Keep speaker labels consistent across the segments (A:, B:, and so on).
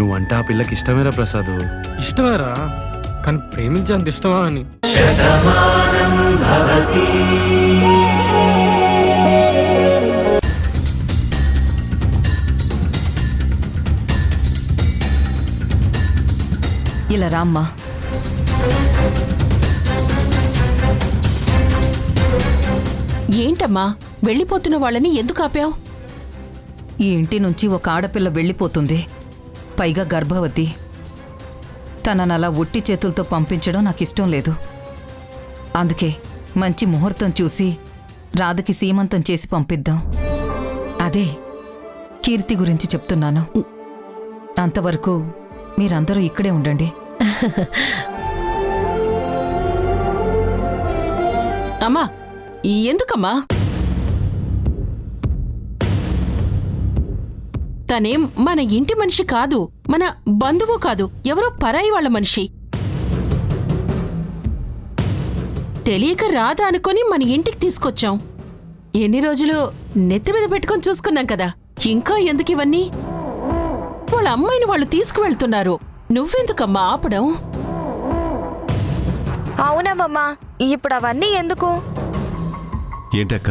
A: నువ్వంటే ఆ పిల్లకి ఇష్టమేరా ప్రసాద్.
B: ఇష్టమేరా, కానీ ప్రేమించేంత ఇష్టమా అని.
C: ఇలా రామ్మా.
D: ఏంటమ్మా, వెళ్ళిపోతున్న వాళ్ళని ఎందుకు ఆపావు?
C: ఈ ఇంటి నుంచి ఒక ఆడపిల్ల వెళ్ళిపోతుంది, పైగా గర్భవతి. తననలా ఒట్టి చేతులతో పంపించడం నాకు ఇష్టం లేదు. అందుకే మంచి ముహూర్తం చూసి రాధకి సీమంతం చేసి పంపిద్దాం. అదే కీర్తి గురించి చెప్తున్నాను. అంతవరకు మీరందరూ ఇక్కడే ఉండండి.
D: అమ్మా, ఎందుకమ్మా? తనేం మన ఇంటి మనిషి కాదు, మన బంధువు కాదు, ఎవరో పరాయి వాళ్ళ మనిషి. తెలియక రాదా అనుకొని మన ఇంటికి తీసుకొచ్చాం. ఎన్ని రోజులు నెత్తి మీద పెట్టుకొని చూసుకున్నాం కదా, ఇంకా ఎందుకు ఇవన్నీ? వాళ్ళ అమ్మాయిని వాళ్ళు తీసుకువెళ్తున్నారు, నువ్వెందుకమ్మా ఆపడం?
E: అవునమ్మా, ఇప్పుడు అవన్నీ ఎందుకు?
F: ఏంటక్క,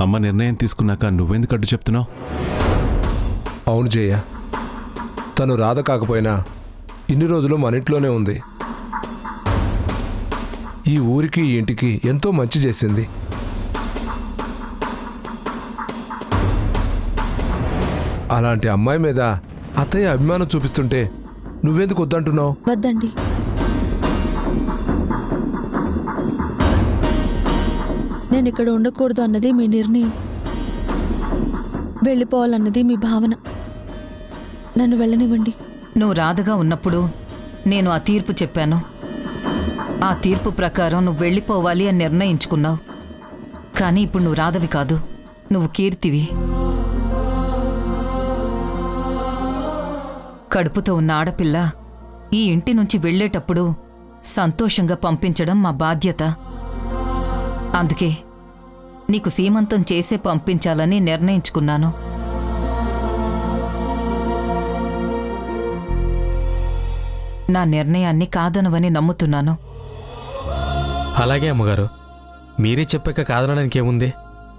F: అమ్మ నిర్ణయం తీసుకున్నాక నువ్వెందుకు అడ్డు చెప్తున్నావు?
G: అవును జయ, తను రాధ కాకపోయినా ఇన్ని రోజులు మన ఇంట్లోనే ఉంది. ఈ ఊరికి ఈ ఇంటికి ఎంతో మంచి చేసింది. అలాంటి అమ్మాయి మీద అత్తయ్య అభిమానం చూపిస్తుంటే నువ్వెందుకు వద్దంటున్నావు?
E: వద్దండి, నేను ఇక్కడ ఉండకూడదు అన్నది మీ నిర్ణయం, వెళ్ళిపోవాలన్నది మీ భావన. నన్ను వెళ్ళనివ్వండి.
C: నువ్వు రాధగా ఉన్నప్పుడు నేను ఆ తీర్పు చెప్పాను. ఆ తీర్పు ప్రకారం నువ్వు వెళ్ళిపోవాలి అని నిర్ణయించుకున్నావు. కానీ ఇప్పుడు నువ్వు రాధవి కాదు, నువ్వు కీర్తివి. కడుపుతో ఉన్న ఆడపిల్ల ఈ ఇంటి నుంచి వెళ్ళేటప్పుడు సంతోషంగా పంపించడం మా బాధ్యత. అందుకే నీకు సీమంతం చేసే పంపించాలని నిర్ణయించుకున్నాను. నా నిర్ణయాన్ని కాదనవని నమ్ముతున్నాను.
B: అలాగే అమ్మగారు, మీరే చెప్పాక కాదనడానికి ఏముంది?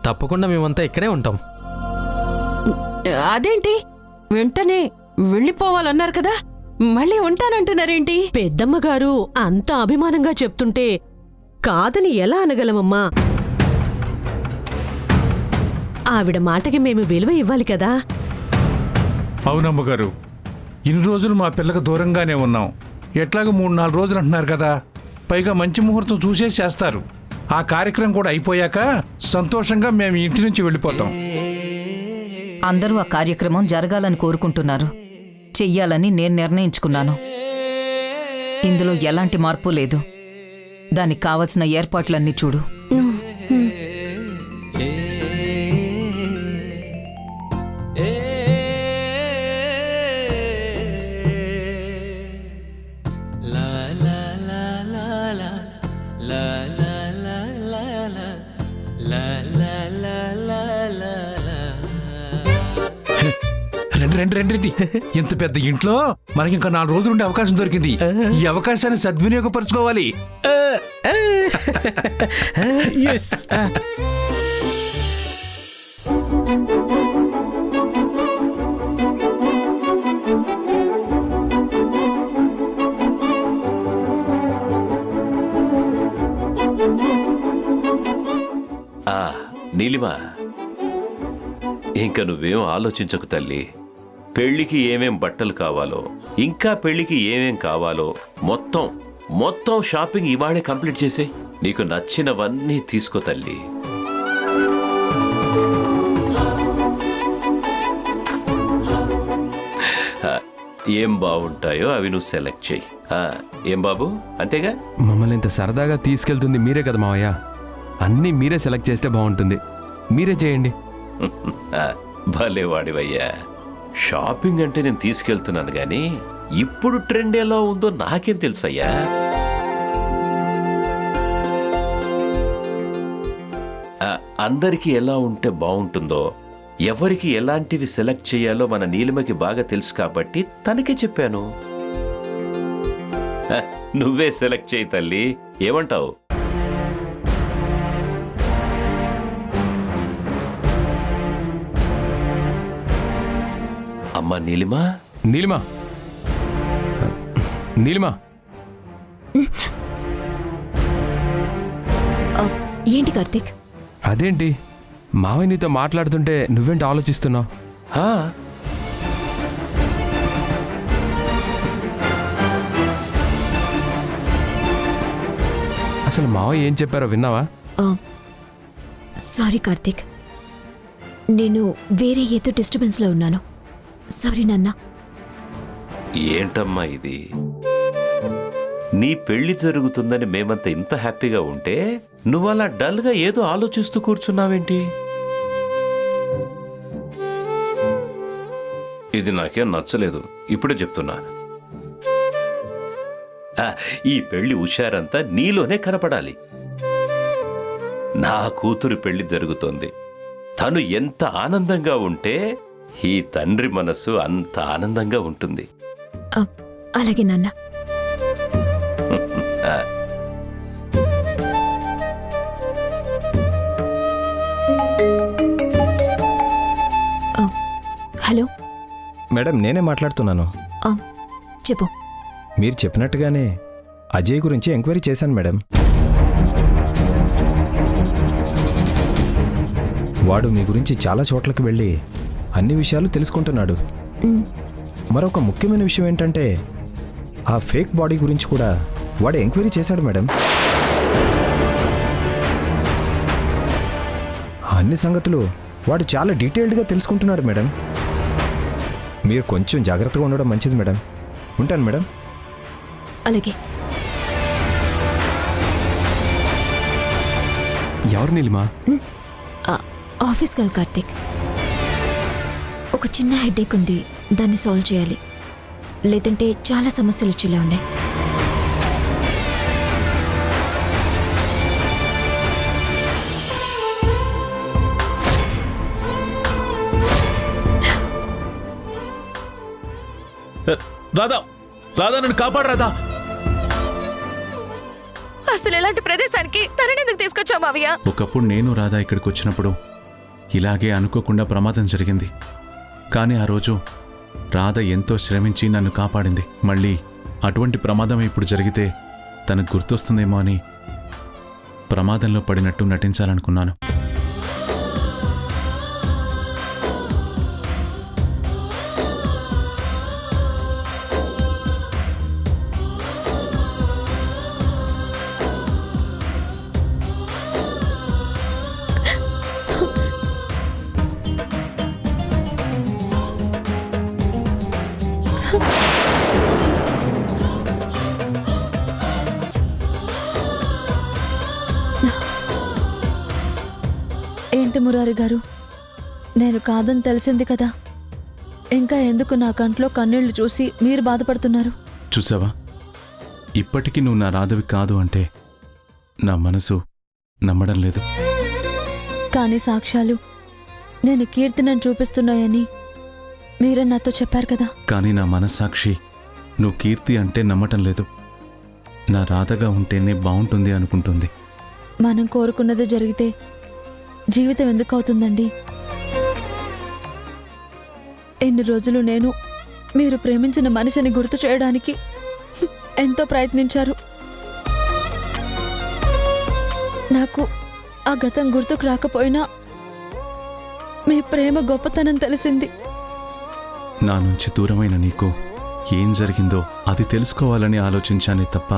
B: తప్పకుండా మేమంతా ఇక్కడే ఉంటాం.
D: అదేంటి, వెంటనే వెళ్ళిపోవాలన్నారు కదా, మళ్ళీ ఉంటానంటున్నారేంటి?
H: పెద్దమ్మగారు అంత అభిమానంగా చెప్తుంటే కాదని ఎలా అనగలమమ్మా? ఆవిడ మాటకి మేము విలువ ఇవ్వాలి కదా.
I: అవునమ్మగారు, ఇన్ని రోజులు మా పిల్లకు దూరంగానే ఉన్నాం. ఎట్లాగో 3-4 రోజులు అంటున్నారు కదా, పైగా మంచి ముహూర్తం చూసే చేస్తారు. ఆ కార్యక్రమం కూడా అయిపోయాక సంతోషంగా మేము ఇంటి నుంచి వెళ్ళిపోతాం.
C: అందరూ ఆ కార్యక్రమం జరగాలని కోరుకుంటున్నారు, చెయ్యాలని నేను నిర్ణయించుకున్నాను. ఇందులో ఎలాంటి మార్పు లేదు. దానికి కావలసిన ఏర్పాట్లన్నీ చూడు.
I: రండి, ఇంత పెద్ద ఇంట్లో మనకి ఇంకా 4 రోజులు ఉండే అవకాశం దొరికింది. ఈ అవకాశాన్ని సద్వినియోగపరచుకోవాలి.
J: నీలిమా, ఇంక నువ్వేం ఆలోచించకు తల్లి. పెళ్లికి ఏమేం బట్టలు కావాలో, ఇంకా పెళ్లికి ఏమేం కావాలో మొత్తం షాపింగ్ ఇవాళే కంప్లీట్ చేసే. నీకు నచ్చినవన్నీ తీసుకో తల్లి. ఏం బాగుంటాయో అవి నువ్వు సెలెక్ట్ చెయ్యి. ఏం బాబు, అంతేగా?
K: మమ్మల్ని ఇంత సరదాగా తీసుకెళ్తుంది మీరే కదా మావయ్య. అన్నీ మీరే సెలెక్ట్ చేస్తే బాగుంటుంది, మీరే చేయండి.
J: భలేవాడివయ్యా. షాపింగ్ అంటే నేను తీసుకెళ్తున్నాను గాని ఇప్పుడు ట్రెండ్ ఎలా ఉందో నాకేం తెలుసయ్యా. అందరికీ ఎలా ఉంటే బాగుంటుందో ఎవరికి ఎలాంటివి సెలెక్ట్ చేయాలో మన నీలిమకి బాగా తెలుసు కాబట్టి తనకే చెప్పాను. హ, నువ్వే సెలెక్ట్ చేయి తల్లి, ఏమంటావు? అమ్మా నీలిమా.
K: నీలిమా, నీలిమా,
E: ఏంటి కార్తీక్?
K: అదేంటి మావయ్య నీతో మాట్లాడుతుంటే నువ్వేంటి ఆలోచిస్తున్నావు?
J: హా,
K: అసలు మావయ్య ఏం చెప్పారో విన్నావా?
E: సారీ కార్తీక్, నేను వేరే ఏదో డిస్టర్బెన్స్లో ఉన్నాను. సారీ నాన్న.
J: ఏంటమ్మా ఇది? నీ పెళ్లి జరుగుతుందని మేమంతా ఇంత హ్యాపీగా ఉంటే నువ్వలా డల్గా ఏదో ఆలోచిస్తూ కూర్చున్నావేంటి? ఇది నాకేం నచ్చలేదు, ఇప్పుడే చెప్తున్నా. ఈ పెళ్లి హుషారంతా నీలోనే కనపడాలి. నా కూతురు పెళ్లి జరుగుతోంది, తను ఎంత ఆనందంగా ఉంటే ఈ తండ్రి మనసు అంత ఆనందంగా ఉంటుంది.
E: అలాగే నాన్న. హలో
G: మేడం, నేనే మాట్లాడుతున్నాను.
E: చెప్పు.
G: మీరు చెప్పినట్టుగానే అజయ్ గురించి ఎంక్వైరీ చేశాను మేడం. వాడు మీ గురించి చాలా చోట్లకు వెళ్ళి అన్ని విషయాలు తెలుసుకుంటున్నాడు. మరొక ముఖ్యమైన విషయం ఏంటంటే ఆ ఫేక్ బాడీ గురించి కూడా వాడు ఎంక్వైరీ చేశాడు మేడం. అన్ని సంగతులు వాడు చాలా డీటెయిల్డ్గా తెలుసుకుంటున్నాడు మేడం. మీరు కొంచెం జాగ్రత్తగా ఉండడం మంచిది మేడం. ఉంటాను మేడం.
E: అలాగే.
K: ఎవరు నీలిమా?
E: ఆఫీస్కి వెళ్ళి కార్తీక్. ఒక చిన్న హెడేక్ ఉంది, దాన్ని సాల్వ్ చేయాలి. లేదంటే చాలా సమస్యలు వచ్చేలా ఉన్నాయి.
F: రాధా, రాధా నన్ను కాపాడు రాధా.
E: అసలు ఎలాంటి ప్రదేశానికి తననెందుకు తీసుకొచ్చావు మావయ్య?
F: ఒకప్పుడు నేను రాధా ఇక్కడికి వచ్చినప్పుడు ఇలాగే అనుకోకుండా ప్రమాదం జరిగింది. కానీ ఆ రోజు రాధ ఎంతో శ్రమించి నన్ను కాపాడింది. మళ్ళీ అటువంటి ప్రమాదం ఇప్పుడు జరిగితే తనకు గుర్తొస్తుందేమో అని ప్రమాదంలో పడినట్టు నటించాలనుకున్నాను.
E: ఏంటి మురారి గారు, నేను కాదని తెలిసింది కదా, ఇంకా ఎందుకు నా కంట్లో కన్నీళ్లు చూసి మీరు బాధపడుతున్నారు?
F: చూసావా, ఇప్పటికీ నువ్వు నా రాధవి కాదు అంటే నా మనసు నమ్మడం లేదు.
E: కానీ సాక్ష్యాలు నేను కీర్తిని చూపిస్తున్నాయని మీరే నాతో చెప్పారు కదా.
F: కానీ నా మనస్సాక్షి నువ్వు కీర్తి అంటే నమ్మటం లేదు. నా రాధగా ఉంటేనే బాగుంటుంది అనుకుంటుంది.
E: మనం కోరుకున్నది జరిగితే జీవితం ఎందుకు అవుతుందండి? ఎన్ని రోజులు నేను మీరు ప్రేమించిన మనిషిని గుర్తు చేయడానికి ఎంతో ప్రయత్నించారు. నాకు ఆ గతం గుర్తుకు రాకపోయినా మీ ప్రేమ గొప్పతనం తెలిసింది.
F: నా నుంచి దూరమైన నీకు ఏం జరిగిందో అది తెలుసుకోవాలని ఆలోచించానే తప్ప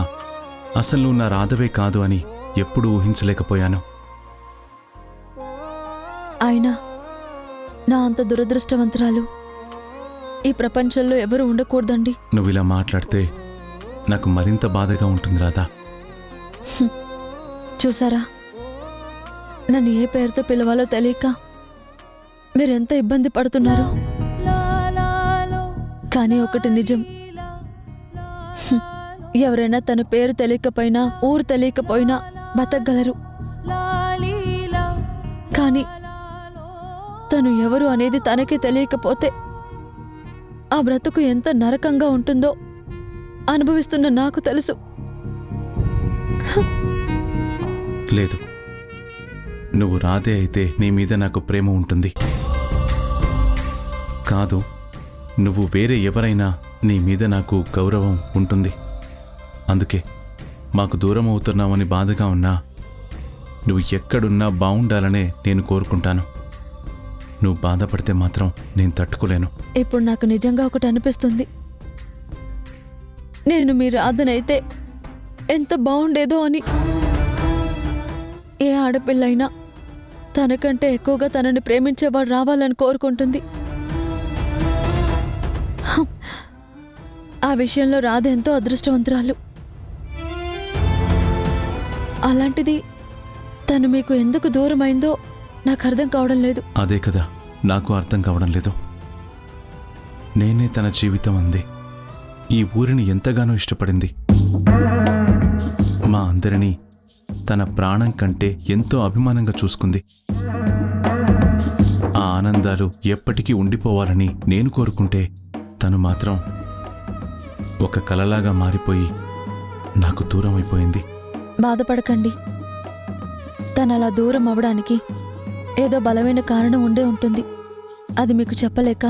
F: అసలు నువ్వు నా రాధవే కాదు అని ఎప్పుడూ ఊహించలేకపోయాను.
E: అయినా నా అంత దురదృష్టవంతురాలు ఈ ప్రపంచంలో ఎవరు ఉండకూడదండి.
F: నువ్వు ఇలా మాట్లాడితే నాకు మరింత బాధగా ఉంటుంది రాధా.
E: చూసారా, నన్ను ఏ పేరుతో పిలవాలో తెలియక మీరెంత ఇబ్బంది పడుతున్నారు. కానీ ఒకటి నిజం, ఎవరైనా తన పేరు తెలియకపోయినా ఊరు తెలియకపోయినా బతకగలరు. కానీ తను ఎవరు అనేది తనకే తెలియకపోతే ఆ బ్రతుకు ఎంత నరకంగా ఉంటుందో అనుభవిస్తున్న నాకు తెలుసు.
F: లేదు, నువ్వు రాధే అయితే నీ మీద నాకు ప్రేమ ఉంటుంది. కాదు, నువ్వు వేరే ఎవరైనా నీ మీద నాకు గౌరవం ఉంటుంది. అందుకే మాకు దూరం అవుతున్నామని బాధగా ఉన్నా నువ్వు ఎక్కడున్నా బాగుండాలనే నేను కోరుకుంటాను. నువ్వు బాధపడితే మాత్రం నేను తట్టుకోలేను.
E: ఇప్పుడు నాకు నిజంగా ఒకటి అనిపిస్తుంది. నేను మీ రాధనైతే ఎంత బాగుండేదో అని. ఏ ఆడపిల్లైనా తనకంటే ఎక్కువగా తనని ప్రేమించేవాడు రావాలని కోరుకుంటుంది. ఆ విషయంలో రాధ ఎంతో అదృష్టవంతురాలు. అలాంటిది తను మీకు ఎందుకు దూరమైందో నాకు అర్థం కావడం లేదు.
F: అదే కదా నాకు అర్థం కావడం లేదు. నేనే తన జీవితం అంది. ఈ ఊరిని ఎంతగానో ఇష్టపడింది. మా అందరినీ తన ప్రాణం కంటే ఎంతో అభిమానంగా చూసుకుంది. ఆ ఆనందాలు ఎప్పటికీ ఉండిపోవాలని నేను కోరుకుంటే తను మాత్రం ఒక కలలాగా మారిపోయి నాకు దూరం అయిపోయింది.
E: బాధపడకండి. తను అలా దూరం అవడానికి ఏదో బలమైన కారణం ఉండే ఉంటుంది. అది మీకు చెప్పలేక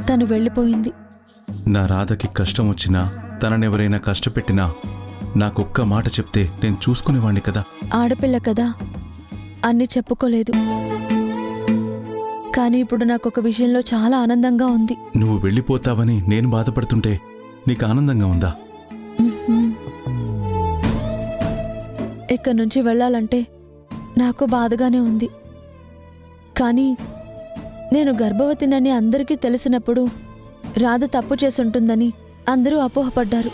E: తను వెళ్ళిపోయింది.
F: నా రాధకి కష్టం వచ్చినా తననెవరైనా కష్టపెట్టినా నాకొక్క మాట చెప్తే నేను చూసుకునేవాణ్ణి కదా.
E: ఆడపిల్ల కదా, అన్నీ చెప్పుకోలేదు. కానీ ఇప్పుడు నాకు ఒక విషయంలో చాలా ఆనందంగా ఉంది.
F: నువ్వు వెళ్ళిపోతావని నేను బాధపడుతుంటే నీకు ఆనందంగా ఉందా?
E: ఇక్కడి నుంచి వెళ్ళాలంటే నాకు బాధగానే ఉంది. కానీ నేను గర్భవతినని అందరికీ తెలిసినప్పుడు రాధ తప్పు చేసుంటుందని అందరూ అపోహపడ్డారు.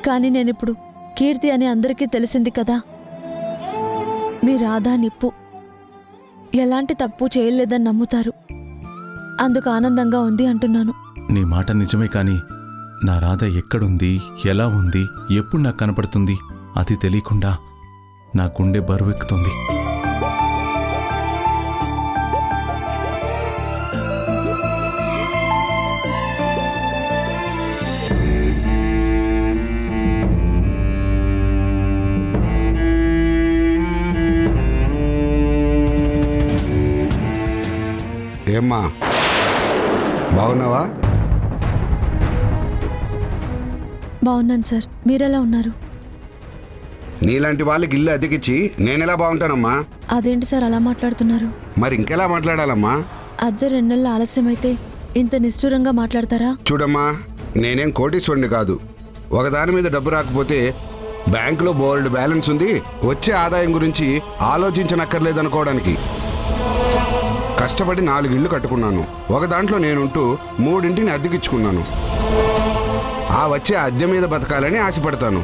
E: కానీ నేనిప్పుడు కీర్తి అని అందరికీ తెలిసింది కదా. మీ రాధా నిప్పు ఎలాంటి తప్పు చేయలేదని నమ్ముతారు. అందుకు ఆనందంగా ఉంది అంటున్నాను.
F: నీ మాట నిజమే, కానీ నా రాధ ఎక్కడుంది, ఎలా ఉంది, ఎప్పుడు నాకు కనపడుతుంది అది తెలియకుండా నా గుండె బరువెక్కుతుంది.
L: ఏమ్మా, బాగున్నావా?
E: బాగున్నాను సార్, మీరెలా ఉన్నారు?
L: నీలాంటి వాళ్ళకి ఇల్లు అద్దెకిచ్చి నేనెలా బాగుంటానమ్మా?
E: అదేంటి సార్ అలా మాట్లాడుతున్నారు?
L: మరి ఇంకెలా మాట్లాడాలమ్మా?
E: అద్దె 2 నెలల ఆలస్యమైతే ఇంత నిష్ఠూరంగా మాట్లాడతారా?
L: చూడమ్మా, నేనేం కోటీశ్వరుని కాదు. ఒకదాని మీద డబ్బు రాకపోతే బ్యాంకులో బోల్డ్ బ్యాలెన్స్ ఉంది, వచ్చే ఆదాయం గురించి ఆలోచించనక్కర్లేదనుకోవడానికి. కష్టపడి 4 ఇళ్ళు కట్టుకున్నాను. ఒక దాంట్లో నేనుంటూ 3 ఇంటిని అద్దెకిచ్చుకున్నాను. ఆ వచ్చే అద్దె మీద బతకాలని ఆశపడతాను.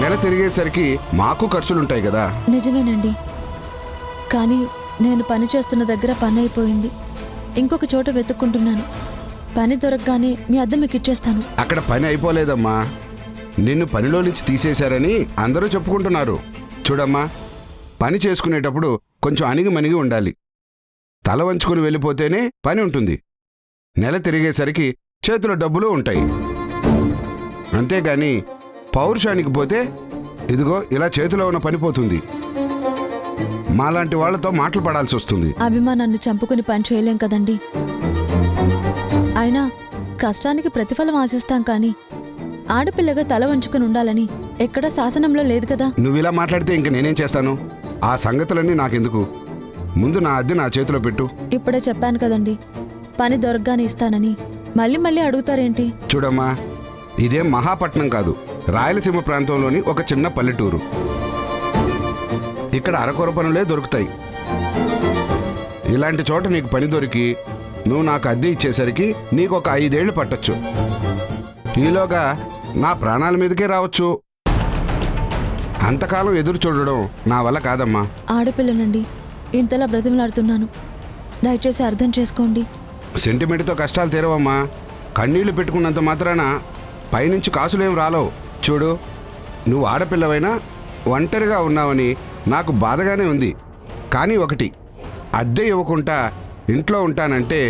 L: నెల తిరిగేసరికి మాకు ఖర్చులుంటాయి కదా.
E: నిజమేనండి, కానీ నేను పని చేస్తున్న దగ్గర పని అయిపోయింది. ఇంకొక చోట వెతుక్కుంటున్నాను. పని దొరకగానే మీ అద్దె మీకు ఇచ్చేస్తాను.
L: అక్కడ పని అయిపోలేదమ్మా. నిన్ను పనిలో నుంచి తీసేశారని అందరూ చెప్పుకుంటున్నారు. చూడమ్మా, పని చేసుకునేటప్పుడు కొంచెం అణిగిమణిగి ఉండాలి. తల వంచుకుని వెళ్ళిపోతేనే పని ఉంటుంది. నెల తిరిగేసరికి చేతిలో డబ్బులు ఉంటాయి. అంతేగాని పౌరుషానికి పోతే ఇదిగో ఇలా చేతిలో ఉన్న పని పోతుంది. మాలాంటి వాళ్లతో మాటలు పడాల్సి వస్తుంది.
E: అభిమానాన్ని చంపుకుని పని చేయలేం కదండి. అయినా కష్టానికి ప్రతిఫలం ఆశిస్తాం, కానీ ఆడపిల్లగా తల వంచుకుని ఉండాలని ఎక్కడా శాసనంలో లేదు కదా.
L: నువ్వు ఇలా మాట్లాడితే ఇంక నేనేం చేస్తాను? ఆ సంగతులన్నీ నాకెందుకు? ముందు నా అద్దె నా చేతిలో పెట్టు.
E: ఇప్పుడే చెప్పాను కదండి, పని దొరకగానే ఇస్తానని. మళ్ళీ మళ్ళీ అడుగుతారేంటి?
L: చూడమ్మా, ఇదేం మహాపట్నం కాదు, రాయలసీమ ప్రాంతంలోని ఒక చిన్న పల్లెటూరు. ఇక్కడ అరకొర పనులే దొరుకుతాయి. ఇలాంటి చోట నీకు పని దొరికి నువ్వు నాకు అద్దె ఇచ్చేసరికి నీకు ఒక 5 ఏళ్ళు పట్టొచ్చు. ఈలోగా నా ప్రాణాల మీదకే రావచ్చు. అంతకాలం ఎదురు చూడడం నా వల్ల కాదమ్మా.
E: ఆడపిల్లనండి, ఇంతలా బ్రతిమలాడుతున్నాను, దయచేసి అర్థం చేసుకోండి.
L: సెంటిమెంట్తో కష్టాలు తీరవమ్మా. కన్నీళ్లు పెట్టుకున్నంత మాత్రాన పైనుంచి కాసులేం రాలవు. చూడు, నువ్వు ఆడపిల్లవైనా ఒంటరిగా ఉన్నావని నాకు బాధగానే ఉంది. కానీ ఒకటి, అద్దె ఇవ్వకుండా ఇంట్లో ఉంటానంటే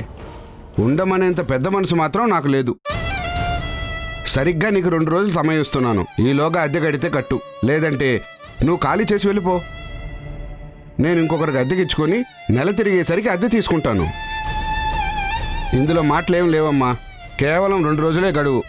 L: ఉండమనేంత పెద్ద మనసు మాత్రం నాకు లేదు. సరిగ్గా నీకు 2 రోజులు సమయం ఇస్తున్నాను. ఈలోగా అద్దె కడితే కట్టు, లేదంటే నువ్వు ఖాళీ చేసి వెళ్ళిపో. నేను ఇంకొకరికి అద్దెకిచ్చుకొని నెల తిరిగేసరికి అద్దె తీసుకుంటాను. ఇందులో మాటలేం లేవమ్మా, కేవలం 2 రోజులే గడువు.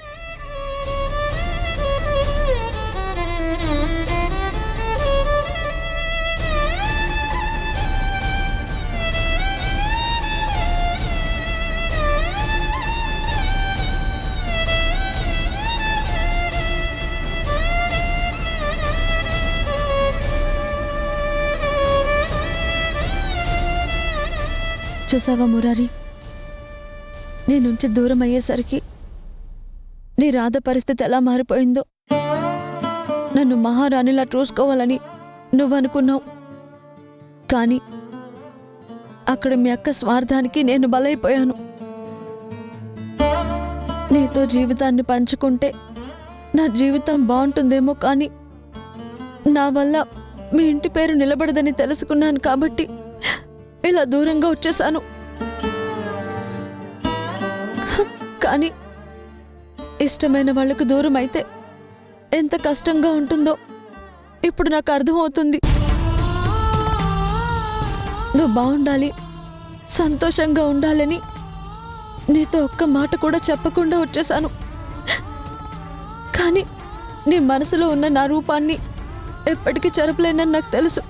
E: చూసావా మురారి, నీ నుంచి దూరం అయ్యేసరికి నీ రాధ పరిస్థితి ఎలా మారిపోయిందో. నన్ను మహారాణిలా చూసుకోవాలని నువ్వనుకున్నావు, కానీ అక్కడ మీ అక్క స్వార్థానికి నేను బలైపోయాను. నీతో జీవితాన్ని పంచుకుంటే నా జీవితం బాగుంటుందేమో, కానీ నా వల్ల మీ ఇంటి పేరు నిలబడదని తెలుసుకున్నాను కాబట్టి ఇలా దూరంగా వచ్చేసాను. కానీ ఇష్టమైన వాళ్లకు దూరం అయితే ఎంత కష్టంగా ఉంటుందో ఇప్పుడు నాకు అర్థమవుతుంది. నువ్వు బాగుండాలి, సంతోషంగా ఉండాలని నీతో ఒక్క మాట కూడా చెప్పకుండా వచ్చేసాను. కానీ నీ మనసులో ఉన్న నా రూపాన్ని ఎప్పటికీ చెరపలేనని నాకు తెలుసు.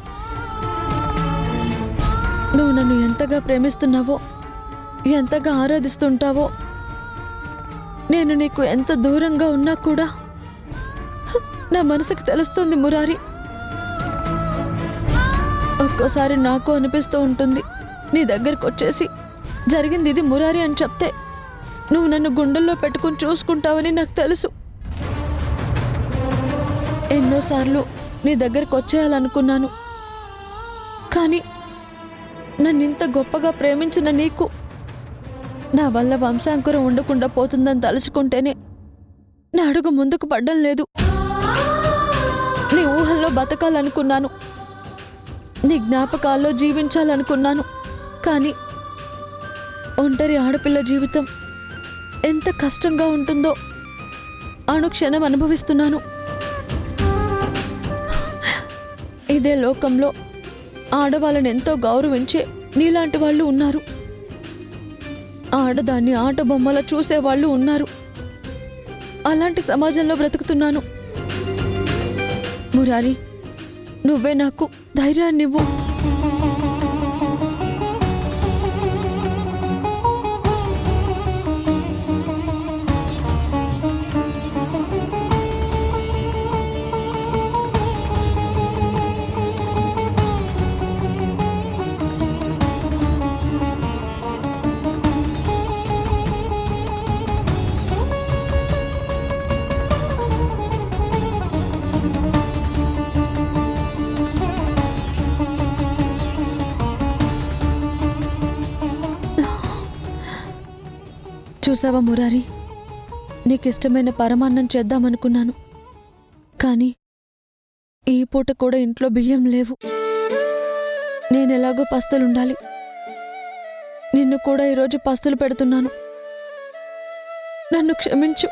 E: నువ్వు నన్ను ఎంతగా ప్రేమిస్తున్నావో, ఎంతగా ఆరాధిస్తుంటావో, నేను నీకు ఎంత దూరంగా ఉన్నా కూడా నా మనసుకు తెలుస్తుంది మురారి. ఒక్కోసారి నాకు అనిపిస్తూ ఉంటుంది, నీ దగ్గరకు వచ్చేసి జరిగింది ఇది మురారి అని చెప్తే నువ్వు నన్ను గుండెల్లో పెట్టుకుని చూసుకుంటావని నాకు తెలుసు. ఎన్నోసార్లు నీ దగ్గరకు వచ్చేయాలనుకున్నాను, కానీ నన్నింత గొప్పగా ప్రేమించిన నీకు నా వల్ల వంశాంకురం ఉండకుండా పోతుందని తలుచుకుంటేనే నా అడుగు ముందుకు పడ్డం లేదు. నీ ఊహల్లో బతకాలనుకున్నాను, నీ జ్ఞాపకాల్లో జీవించాలనుకున్నాను, కానీ ఒంటరి ఆడపిల్ల జీవితం ఎంత కష్టంగా ఉంటుందో అనుక్షణం అనుభవిస్తున్నాను. ఇదే లోకంలో ఆడవాళ్ళని ఎంతో గౌరవించే నీలాంటి వాళ్ళు ఉన్నారు, ఆడదాన్ని ఆట బొమ్మల చూసేవాళ్ళు ఉన్నారు. అలాంటి సమాజంలో బ్రతుకుతున్నాను. మురారి, నువ్వే నాకు ధైర్యాన్నివ్వు. చూసావా మురారి, నీకిష్టమైన పరమాన్నం చేద్దామనుకున్నాను, కానీ ఈ పూట కూడా ఇంట్లో బియ్యం లేవు. నేనెలాగో పస్తులుండాలి. నిన్ను కూడా ఈరోజు పస్తులు పెడుతున్నాను. నన్ను క్షమించు.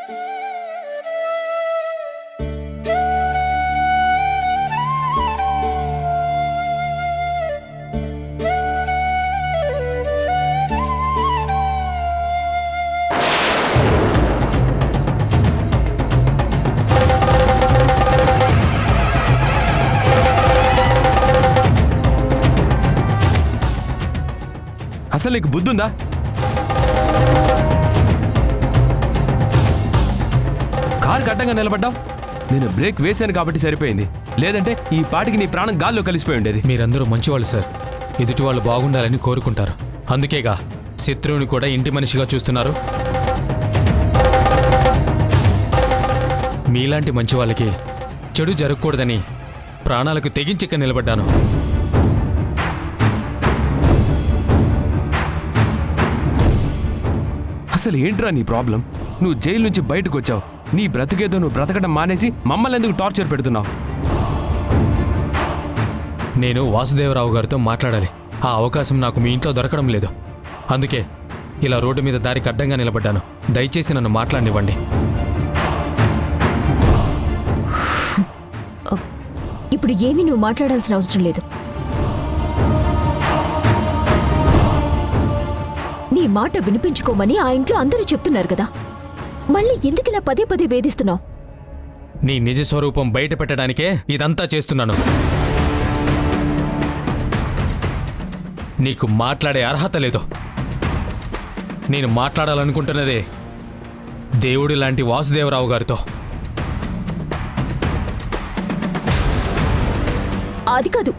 K: అసలు నీకు బుద్ధుందా? కారు కట్టంగా నిలబడ్డావు. నేను బ్రేక్ వేశాను కాబట్టి సరిపోయింది, లేదంటే ఈ పాటికి నీ ప్రాణం గాల్లో కలిసిపోయి ఉండేది.
B: మీరందరూ మంచివాళ్ళు సార్, ఎదుటి వాళ్ళు బాగుండాలని కోరుకుంటారు. అందుకేగా శత్రువుని కూడా ఇంటి మనిషిగా చూస్తున్నారు. మీలాంటి మంచి వాళ్ళకి చెడు జరగకూడదని ప్రాణాలకు తెగించిక్క నిలబడ్డాను.
K: అసలు ఏంట్రా నీ ప్రాబ్లం? నువ్వు జైలు నుంచి బయటకు వచ్చావు, నీ బ్రతికేదో నువ్వు బ్రతకడం మానేసి మమ్మల్ని ఎందుకు టార్చర్ పెడుతున్నావు?
B: నేను వాసుదేవరావు గారితో మాట్లాడాలి. ఆ అవకాశం నాకు మీ ఇంట్లో దొరకడం లేదు. అందుకే ఇలా రోడ్డు మీద దారికి అడ్డంగా నిలబడ్డాను. దయచేసి నన్ను మాట్లాడనివ్వండి.
E: ఇప్పుడు ఏమీ నువ్వు మాట్లాడాల్సిన అవసరం లేదు. నీ మాట వినిపించుకోమని ఆ ఇంట్లో అందరూ చెప్తున్నారు కదా, మళ్ళీ ఎందుకు ఇలా పదే పదే వేధిస్తున్నావు?
B: నీ నిజ స్వరూపం బయట పెట్టడానికే ఇదంతా చేస్తున్నాను. నీకు మాట్లాడే అర్హత లేదు. నేను మాట్లాడాలనుకుంటున్నదే దేవుడి లాంటి వాసుదేవరావు గారితో.
E: అది కాదు.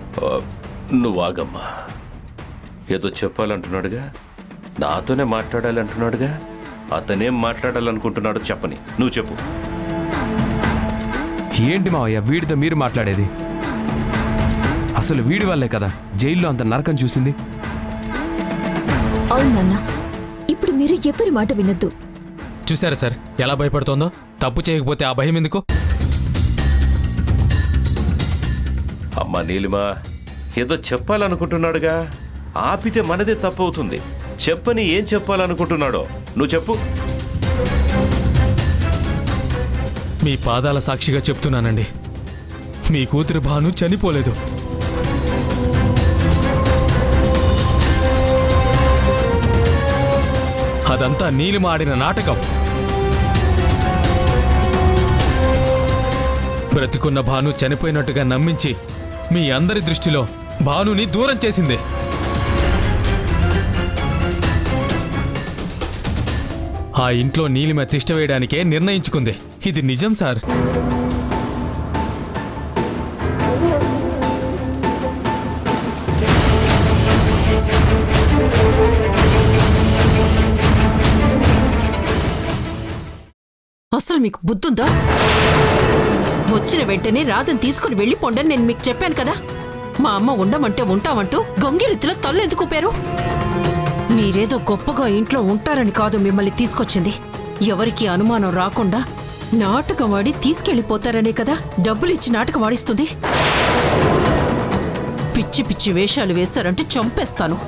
J: నువ్వు ఆగమ్మా. ఏదో చెప్పాలంటున్నాడుగా, నాతోనే మాట్లాడాలంటున్నాడుగా. అతనేం మాట్లాడాలనుకుంటున్నాడో చెప్పని. నువ్వు చెప్పు.
K: ఏంటి మావయ్య వీడితో మీరు మాట్లాడేది? అసలు వీడి వల్లే కదా జైల్లో అంత నరకం చూసింది.
E: అవును నాన్న, ఇప్పుడు మీరు ఎవరి మాట వినొద్దు.
B: చూసారా సార్ ఎలా భయపడుతోందో? తప్పు చేయకపోతే ఆ భయం ఎందుకు?
J: అమ్మా నీలిమా, ఏదో చెప్పాలనుకుంటున్నాడుగా, ఆపితే మనదే తప్పు అవుతుంది. చెప్పని ఏం చెప్పాలనుకుంటున్నాడో నువ్వు చెప్పు.
B: మీ పాదాల సాక్షిగా చెప్తున్నానండి, మీ కూతురు భాను చనిపోలేదు. అదంతా నీలిమ ఆడిన నాటకం. బ్రతికున్న భాను చనిపోయినట్టుగా నమ్మించి మీ అందరి దృష్టిలో భానుని దూరం చేసింది. ఆ ఇంట్లో నీలిమ తిష్ట వేయడానికే నిర్ణయించుకుంది. ఇది నిజం సార్.
D: అసలు మీకు బుద్ధుందా? వచ్చిన వెంటనే రాధని తీసుకుని వెళ్ళిపోండని నేను మీకు చెప్పాను కదా. మా అమ్మ ఉండమంటే ఉంటామంటూ గొంగిరెత్తులో తల్లెందుకు ఊపారు? మీరేదో గొప్పగా ఇంట్లో ఉంటారని కాదు మిమ్మల్ని తీసుకొచ్చింది. ఎవరికి అనుమానం రాకుండా నాటకం ఆడి తీసుకెళ్లిపోతారనే కదా డబ్బులు ఇచ్చి నాటకం ఆడిస్తుంది. పిచ్చి పిచ్చి వేషాలు వేశారంటే చంపేస్తాను.